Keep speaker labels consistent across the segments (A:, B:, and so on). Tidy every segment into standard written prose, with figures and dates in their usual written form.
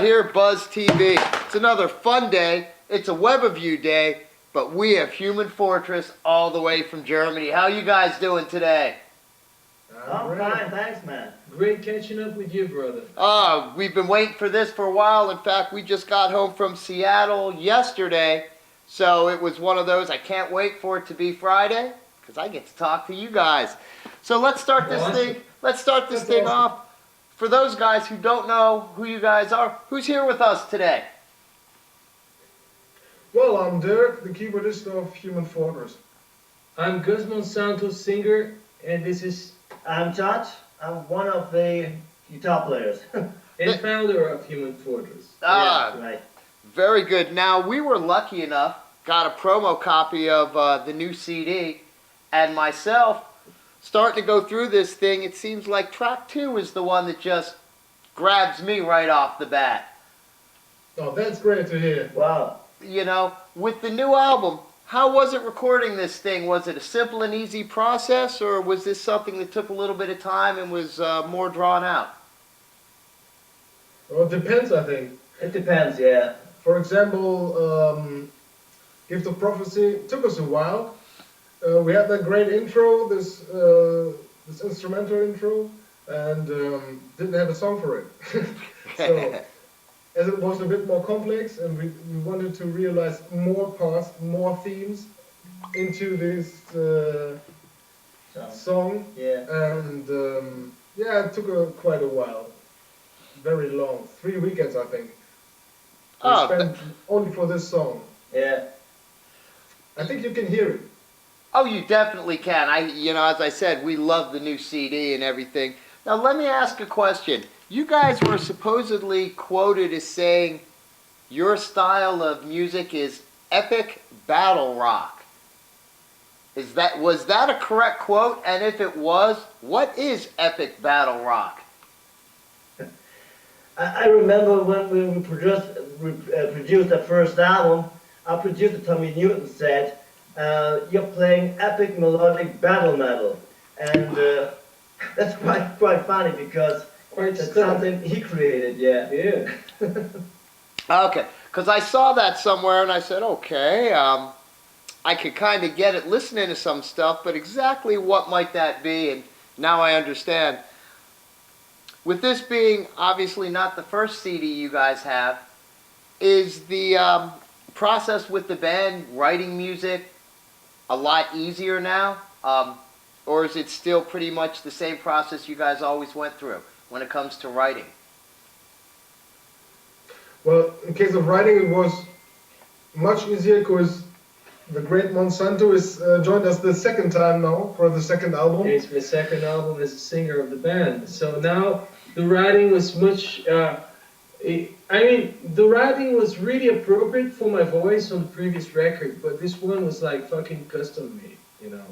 A: here at Buzz TV. It's another fun day. It's a Webiview day, but we have Human Fortress all the way from Germany. How you guys doing today?
B: I'm fine, thanks, man.
C: Great catching up with you, brother.
A: We've been waiting for this for a while. In fact, we just got home from Seattle yesterday, so it was one of those, I can't wait for it to be Friday, because I get to talk to you guys. So let's start this thing off. For those guys who don't know who you guys are, who's here with us today?
D: Well, I'm Dirk, the keyboardist of Human Fortress.
C: I'm Gus Monsanto, singer, and this is...
B: I'm Josh. I'm one of the guitar players.
C: and founder of Human Fortress.
B: Yeah, right.
A: Very good. Now, we were lucky enough, got a promo copy of the new CD, and myself, starting to go through this thing, it seems like track 2 is the one that just grabs me right off the bat.
D: Oh, that's great to hear.
B: Wow.
A: You know, with the new album, how was it recording this thing? Was it a simple and easy process, or was this something that took a little bit of time and was more drawn out?
D: Well, it depends, I think.
B: It depends, yeah.
D: For example, Gift of Prophecy took us a while. We had that great intro, this instrumental intro, and didn't have a song for it. So, as it was a bit more complex, and we wanted to realize more parts, more themes into this song.
B: Yeah.
D: And yeah, it took quite a while. Very long. 3 weekends, I think. We spent only for this song.
B: Yeah.
D: I think you can hear it.
A: Oh, you definitely can. You know, as I said, we love the new CD and everything. Now, let me ask a question. You guys were supposedly quoted as saying your style of music is epic battle rock. Was that a correct quote? And if it was, what is epic battle rock?
B: I remember when we produced the first album, our producer Tommy Newton said, you're playing epic melodic battle metal. And that's quite funny because it's something he created, yeah.
A: Okay, because I saw that somewhere and I said, okay, I could kind of get it listening to some stuff, but exactly what might that be? And now I understand. With this being obviously not the first CD you guys have, is the process with the band, writing music, a lot easier now? Or is it still pretty much the same process you guys always went through when it comes to writing?
D: Well, in case of writing, it was much easier because the great Monsanto is joined us the second time now for the second album.
C: It's my second album as a singer of the band. So now the writing was much... the writing was really appropriate for my voice on the previous record, but this one was like fucking custom made, you know.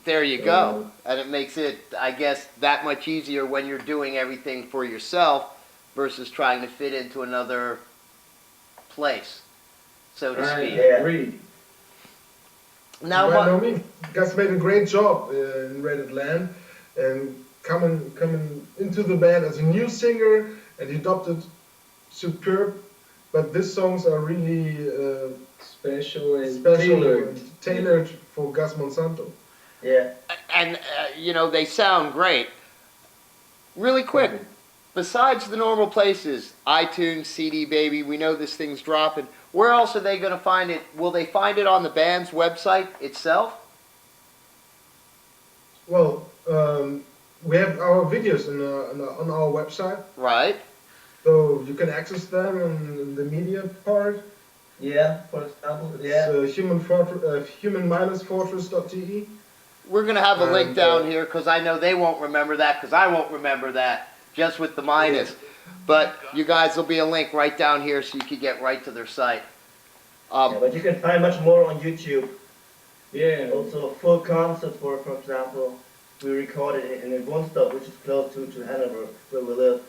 A: There you go. And it makes it, I guess, that much easier when you're doing everything for yourself versus trying to fit into another place, so to speak.
C: I agree.
A: Now,
D: well, I mean, Gus made a great job in Reddit Land and coming into the band as a new singer, and he adopted superb. But these songs are really
C: special and
D: tailored for Gus Monsanto.
B: Yeah.
A: And, you know, they sound great. Really quick, besides the normal places, iTunes, CD Baby, we know this thing's dropping. Where else are they going to find it? Will they find it on the band's website itself?
D: Well, we have our videos on our website.
A: Right.
D: So you can access them in the media part.
B: Yeah, for example, yeah.
D: It's human-fortress.de.
A: We're going to have a link down here because I know they won't remember that because I won't remember that just with the minus. But you guys will be a link right down here so you can get right to their site.
B: Yeah, but you can find much more on YouTube.
C: Yeah.
B: Also, full concert, for example, we recorded in Woensdorp, which is close to Hanover, where we live.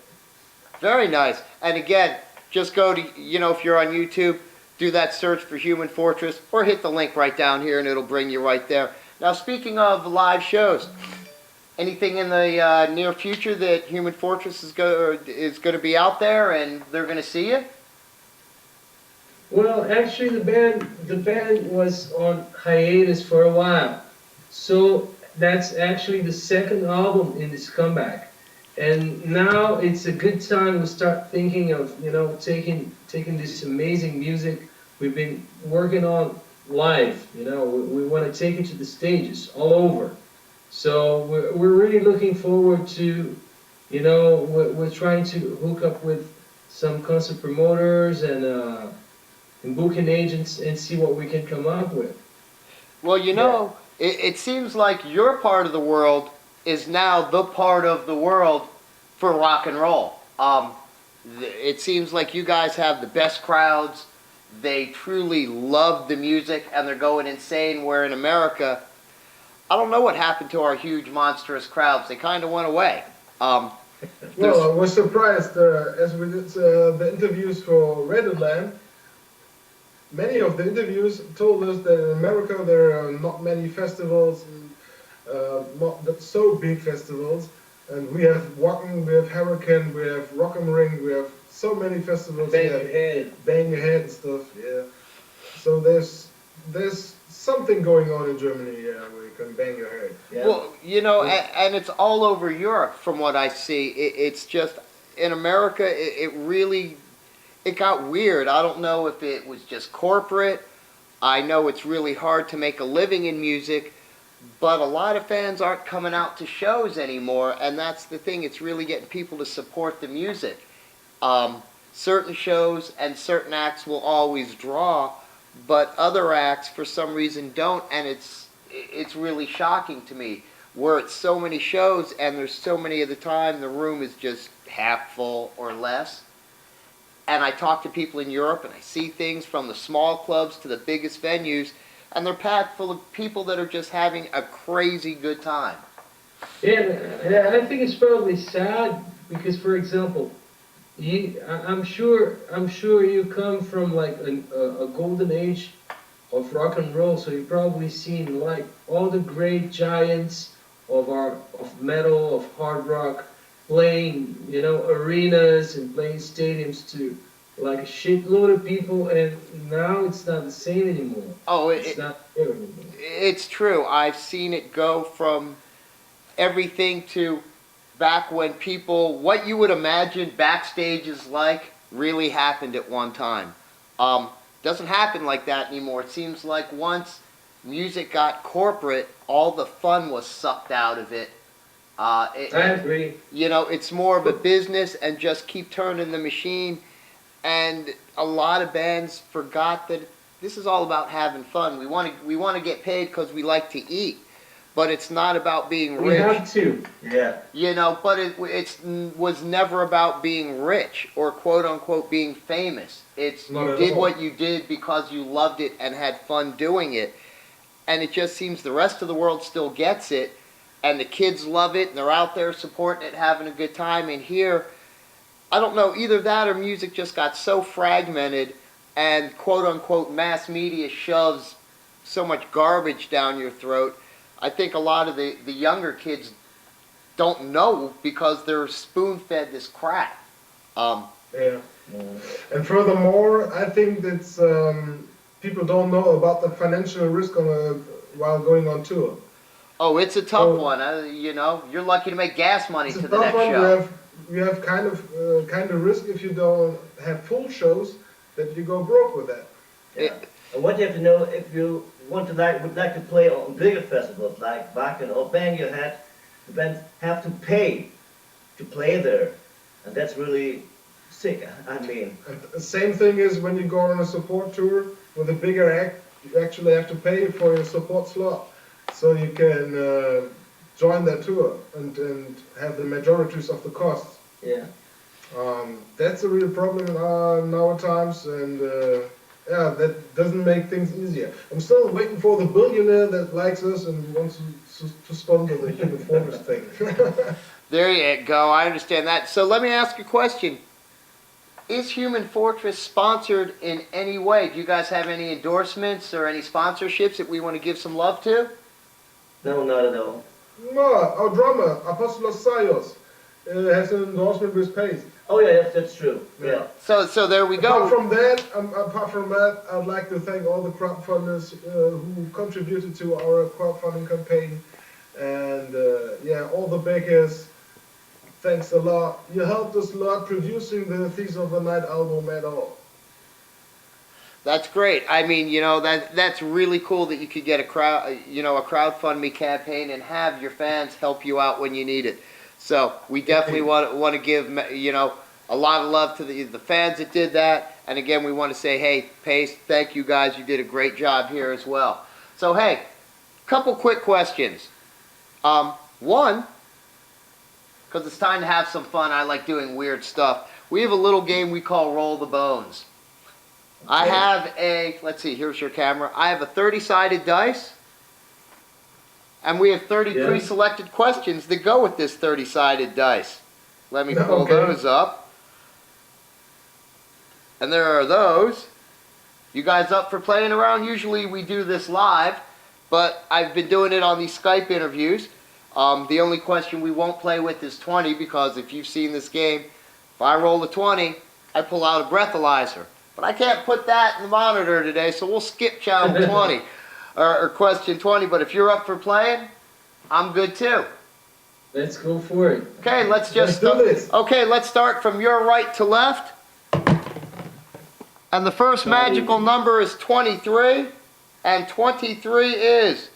A: Very nice. And again, just go to, you know, if you're on YouTube, do that search for Human Fortress or hit the link right down here and it'll bring you right there. Now, speaking of live shows, Anything in the near future that Human Fortress is going to be out there and they're going to see you?
C: Well, actually, the band was on hiatus for a while, so that's actually the second album in this comeback, and now it's a good time to start thinking of taking this amazing music we've been working on live. We want to take it to the stages all over. So we're really looking forward to, we're trying to hook up with some concert promoters and booking agents and see what we can come up with.
A: Well, it seems like your part of the world is now the part of the world for rock and roll. It seems like you guys have the best crowds. They truly love the music, and they're going insane, where in America, I don't know what happened to our huge, monstrous crowds. They kind of went away.
D: Well, I was surprised as we did the interviews for Redland. Many of the interviews told us that in America there are not many festivals, not that so big festivals, and we have Wacken, we have Hurricane, we have Rock am Ring, we have so many festivals.
C: Bang Your Head.
D: Bang Your Head and stuff, yeah. So there's something going on in Germany, yeah, where you can bang your head.
B: Yeah.
A: Well, and it's all over Europe from what I see. It's just, in America, it got weird. I don't know if it was just corporate. I know it's really hard to make a living in music, but a lot of fans aren't coming out to shows anymore, and that's the thing. It's really getting people to support the music. Certain shows and certain acts will always draw, but other acts for some reason don't, and it's really shocking to me. We're at so many shows, and there's so many of the time the room is just half full or less. And I talk to people in Europe, and I see things from the small clubs to the biggest venues, and they're packed full of people that are just having a crazy good time.
C: Yeah, and I think it's probably sad because, for example, I'm sure you come from like a golden age of rock and roll, so you've probably seen like all the great giants of metal, of hard rock, playing arenas and playing stadiums to like a shitload of people, and now it's not the same anymore.
A: Oh,
C: it's not there anymore.
A: It's true. I've seen it go from everything to back when what you would imagine backstage is like really happened at one time. Doesn't happen like that anymore. It seems like once music got corporate, all the fun was sucked out of it.
C: I agree.
A: It's more of a business and just keep turning the machine. And a lot of bands forgot that this is all about having fun. We want to get paid because we like to eat. But it's not about being rich.
C: We have to.
B: Yeah.
A: But it was never about being rich or quote unquote being famous. It's you did what you did because you loved it and had fun doing it. And it just seems the rest of the world still gets it, and the kids love it, and they're out there supporting it, having a good time. And here, I don't know, either that or music just got so fragmented, and quote unquote mass media shoves so much garbage down your throat. I think a lot of the younger kids don't know because they're spoon-fed this crap.
D: Yeah. And furthermore, I think that people don't know about the financial risk while going on tour.
A: Oh, it's a tough one. You're lucky to make gas money
D: It's
A: to
D: a
A: the
D: tough
A: next
D: one.
A: show.
D: You have kind of risk if you don't have full shows that you go broke with that.
B: Yeah. And what you have to know, if you would like to play on bigger festivals like Wacken or Bang Your Head, the bands have to pay to play there, and that's really sick. I mean.
D: And the same thing is when you go on a support tour with a bigger act, you actually have to pay for your support slot, so you can join that tour and have the majorities of the costs.
B: Yeah.
D: That's a real problem nowadays, and that doesn't make things easier. I'm still waiting for the billionaire that likes us and wants to sponsor the Human Fortress thing.
A: There you go. I understand that. So let me ask you a question. Is Human Fortress sponsored in any way? Do you guys have any endorsements or any sponsorships that we want to give some love to?
B: No, not at all.
D: No, our drummer, Apostolos Sayos, has an endorsement with Pace.
B: Oh yeah, that's true. Yeah.
A: So there we go.
D: Apart from that, I'd like to thank all the crowdfunders who contributed to our crowdfunding campaign, and yeah, all the backers. Thanks a lot. You helped us a lot producing the Thieves of the Night album at all.
A: That's great. I mean, that's really cool that you could get a crowdfunding campaign and have your fans help you out when you need it. So we definitely want to give a lot of love to the fans that did that. And again, we want to say, hey, Pace, thank you guys. You did a great job here as well. So hey, couple quick questions. One, because it's time to have some fun. I like doing weird stuff. We have a little game we call Roll the Bones. I have let's see, here's your camera. I have a 30-sided dice, and we have 30 pre-selected questions that go with this 30-sided dice. Let me pull those up. And there are those. You guys up for playing around? Usually we do this live, but I've been doing it on these Skype interviews. The only question we won't play with is 20, because if you've seen this game, if I roll a 20, I pull out a breathalyzer. But I can't put that in the monitor today, so we'll skip challenge 20, or question 20. But if you're up for playing, I'm good too.
C: Let's go for it.
A: Okay, let's do this. Okay, let's start from your right to left. And the first magical number is 23, and 23 is...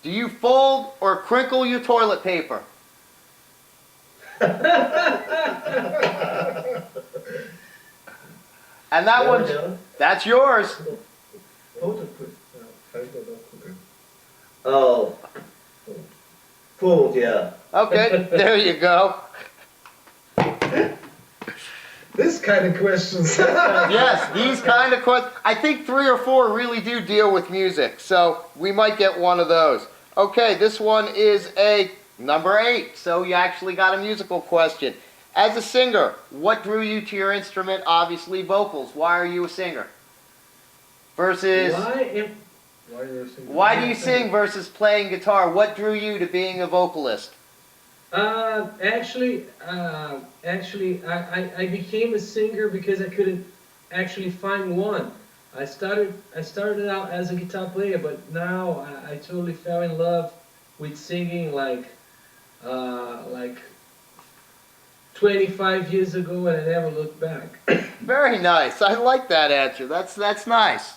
A: Do you fold or crinkle your toilet paper? And that one's, that's yours.
B: Oh. Fold, yeah.
A: Okay, there you go.
D: This kind of questions.
A: Yes, these kind of questions. I think 3 or 4 really do deal with music, so we might get one of those. Okay, this one is a number 8, so you actually got a musical question. As a singer, what drew you to your instrument? Obviously vocals. Why are you a singer? Versus... Why do you sing versus playing guitar? What drew you to being a vocalist?
C: Actually, I became a singer because I couldn't actually find one. I started out as a guitar player, but now I totally fell in love with singing like 25 years ago, and I never looked back.
A: Very nice. I like that answer. That's nice.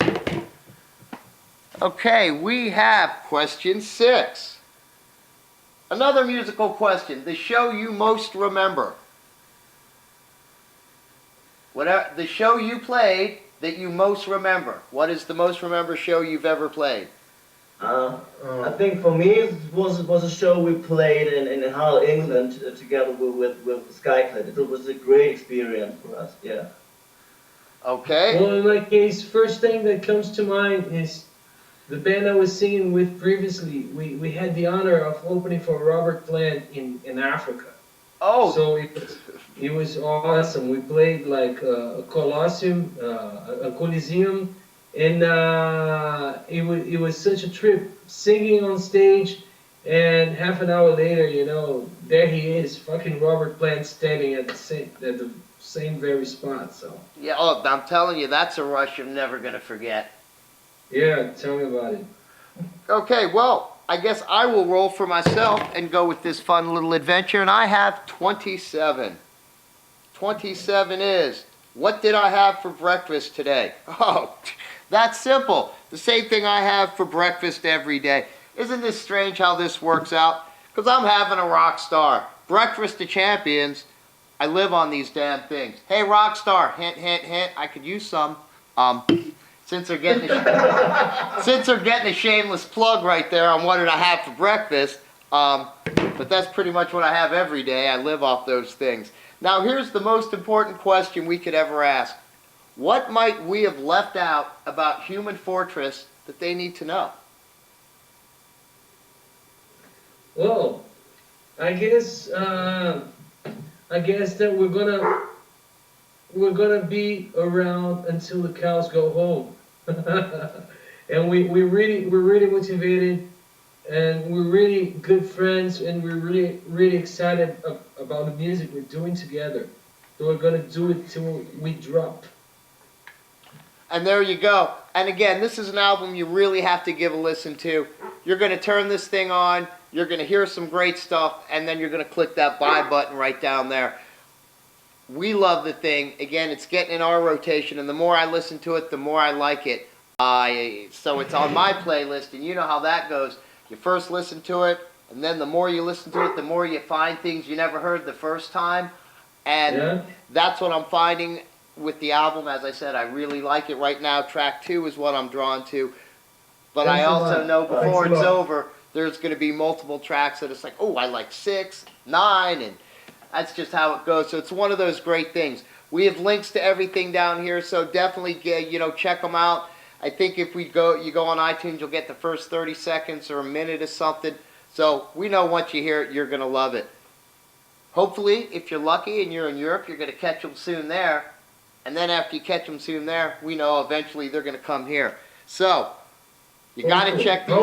A: Okay, we have question 6. Another musical question. The show you most remember. Whatever the show you played that you most remember. What is the most remembered show you've ever played?
B: I think for me it was a show we played in Hull, England, together with Skyclad. It was a great experience for us. Yeah.
A: Okay.
C: Well, in my case, first thing that comes to mind is the band I was singing with previously. We had the honor of opening for Robert Plant in Africa.
A: Oh.
C: So it was awesome. We played like a Colosseum, a Coliseum, and it was such a trip, singing on stage, and half an hour later, there he is, fucking Robert Plant, standing at the same very spot. So
A: yeah, I'm telling you, that's a rush you're never gonna forget.
C: Yeah, tell me about it.
A: Okay, well, I guess I will roll for myself and go with this fun little adventure, and I have 27. 27 is, what did I have for breakfast today? Oh, that's simple. The same thing I have for breakfast every day. Isn't this strange how this works out? Because I'm having a rock star. Breakfast of champions. I live on these damn things. Hey, rock star, hint, hint, hint. I could use some. Since they're getting a shameless plug right there on what did I have for breakfast. But that's pretty much what I have every day. I live off those things. Now here's the most important question we could ever ask. What might we have left out about Human Fortress that they need to know?
C: Well, I guess that we're gonna be around until the cows go home, and we're really motivated and we're really good friends, and we're really excited about the music we're doing together. So we're gonna do it till we drop.
A: And there you go. And again, this is an album you really have to give a listen to. You're going to turn this thing on, you're going to hear some great stuff, and then you're going to click that buy button right down there. We love the thing. Again, it's getting in our rotation, and the more I listen to it, the more I like it. So it's on my playlist, and you know how that goes. You first listen to it, and then the more you listen to it, the more you find things you never heard the first time. And that's what I'm finding with the album. As I said, I really like it right now. Track 2 is what I'm drawn to. But I also know before it's over, there's going to be multiple tracks that it's like, oh, I like 6, 9, and that's just how it goes. So it's one of those great things. We have links to everything down here, so definitely check them out. I think if you go on iTunes, you'll get the first 30 seconds or a minute or something. So we know once you hear it, you're going to love it. Hopefully, if you're lucky and you're in Europe, you're going to catch them soon there. And then after you catch them soon there, we know eventually they're going to come here. So, you got to check these.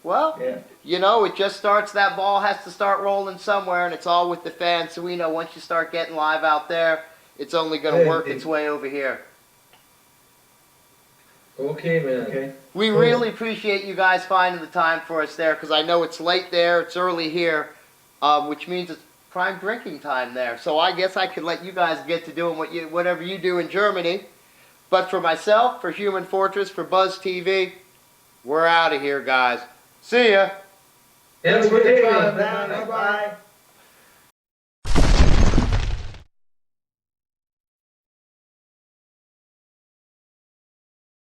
A: Well, it just starts, that ball has to start rolling somewhere, and it's all with the fans. So we know once you start getting live out there, it's only going to work its way over here.
C: Okay, man.
B: Okay.
A: We really appreciate you guys finding the time for us there, because I know it's late there, it's early here, which means it's prime drinking time there. So I guess I could let you guys get to doing whatever you do in Germany. But for myself, for Human Fortress, for Buzz TV, we're out of here, guys. See ya.
C: Have a good day.
B: Bye.